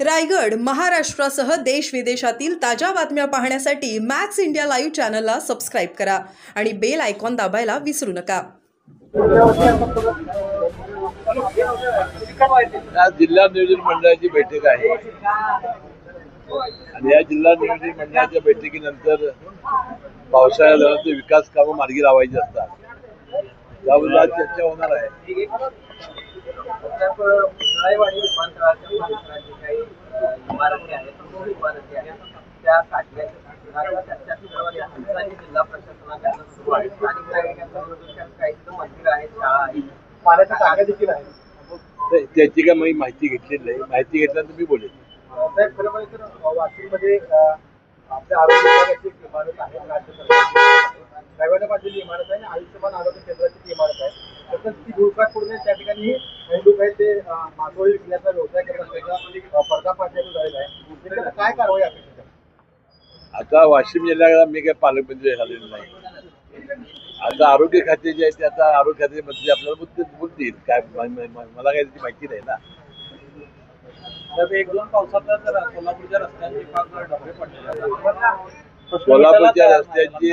रायगड महाराष्ट्रासह देश विदेशातील ताज्या बातम्या पाहण्यासाठी मॅक्स इंडिया लाईव्ह चॅनलला सबस्क्राइब करा आणि बेल आयकॉन दाबायला विसरू नका। जिल्हा नियोजन मंडळाची बैठक आहे आणि या जिल्हा नियोजन मंडळाच्या बैठकीनंतर पावसाळ्यात विकास कामं मार्गी लावायची असतात, त्याबद्दल आज चर्चा होणार आहे। त्याची काय मी माहिती घेतलेली नाही, माहिती घेतल्यानंतर मी बोलेन। वाशिममध्ये आपल्या आरोग्य विभागाची इमारत आहे, राज्य सरकारची नव्याने बांधलेली इमारत आहे आणि आयुष्यमान आरोग्य केंद्राची इमारत आहे। तसंच ती धुळकाट पडून त्या ठिकाणी लोक आहेत ते मासोळी विकण्याचा व्यवसाय करत असल्याचा पर्दाफाश झालेला आहे। काय कारवाई अपेक्षित आहे? आता वाशिम जिल्ह्याला मी काही पालकमंत्री झालेलो नाही। आता आरोग्य खाते जे आहे ते आता आरोग्य खाते मंत्री आपल्याला बोलतील, काय मला काही त्याची माहिती नाही ना। एक दोन पावसात सोलापूरच्या रस्त्यांची डबे पडले, सोलापूरच्या रस्त्यांची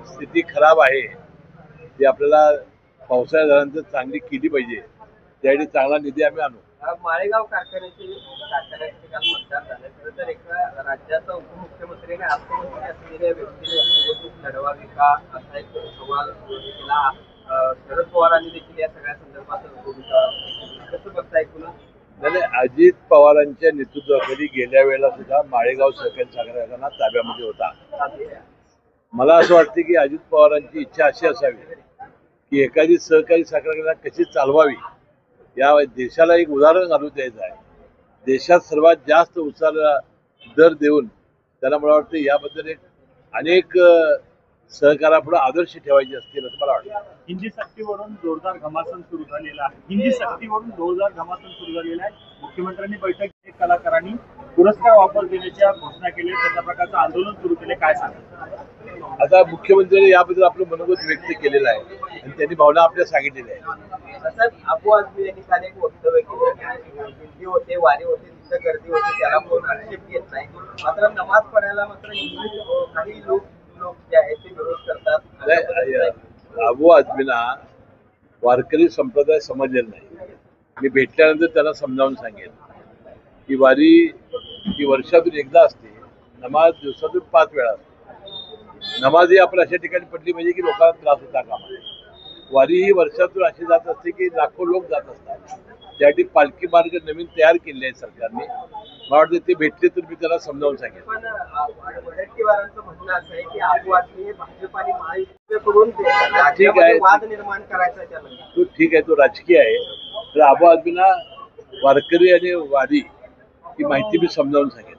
स्थिती खराब आहे, ती आपल्याला पावसाळ्यात झाल्यानंतर चांगली केली पाहिजे, त्यासाठी चांगला निधी आम्ही आणू। माळेगाव कारखान्याचे काल मतदान झालं, खरं तर एका राज्याचा उपमुख्यमंत्री आणि अर्थमंत्री असलेल्या व्यक्तीने निवडणूक लढवावी का असा एक सवाल केला। शरद पवारांनी देखील या सगळ्या संदर्भात भूमिका कसं बघता ऐकून? अजित पवारांच्या नेतृत्वाखाली गेल्या वेळेला सुद्धा माळेगाव सहकारी साखर कारखाना ताब्यामध्ये होता। मला असं वाटतं की अजित पवारांची इच्छा अशी असावी की एखादी सहकारी साखर कारखाना कशी चालवावी, या देशाला एक उदाहरण घालून द्यायचं आहे। देशात सर्वात जास्त उसाला दर देऊन त्याला मला वाटतं याबद्दल एक अनेक सहकारापुढे आदर्श ठेवायचे असतील असं मला वाटतं। हिंदी सक्तीवरून जोरदार घमासन सुरू झालेला आहे, हिंदी सक्तीवरून जोरदार घमासन सुरू झालेला आहे। मुख्यमंत्र्यांनी बैठक कलाकारांनी पुरस्कार वापर देण्याच्या घोषणा केली, त्याच्या प्रकारचं आंदोलन सुरू केले, काय सांगा? आता मुख्यमंत्र्यांनी याबद्दल आपलं मनोगत व्यक्त केलेलं आहे आणि त्यांनी भावना आपल्या सांगितलेल्या आहे। अबू आझमी यांनी काल एक वक्तव्य केलं, दिंडी होते, वारी होते, तिथं गर्दी होती, त्याला कोण आक्षेप घेत नाही, मात्र नमाज पढायला मात्र काही लोक जे आहेत ते विरोध करतात। अबू आझमीना वारकरी संप्रदाय समजलेला नाही। मी भेटल्यानंतर त्यांना समजावून सांगेन की वारी ही वर्षातून एकदा असते, नमाज दिवसातून 5 वेळा असते। नमाज ही आपण अशा ठिकाणी पडली म्हणजे की लोकांना त्रास होता कामा नये। वारी ही वर्षातून अशी जात असते की लाखो लोक जात असतात, त्यासाठी पालखी मार्ग नवीन तयार केले आहे सरकारने। मला वाटतं ते भेटले तर मी त्याला समजावून सांगेन। म्हणणं असं आहे की अबू आझमी हे भाजप आणि महायुतीकडून ठीक आहे, वाद निर्माण करायचा तो ठीक आहे, तो राजकीय आहे। तर अबू आझमीना वारकरी आणि वारी ही माहिती मी समजावून सांगेन।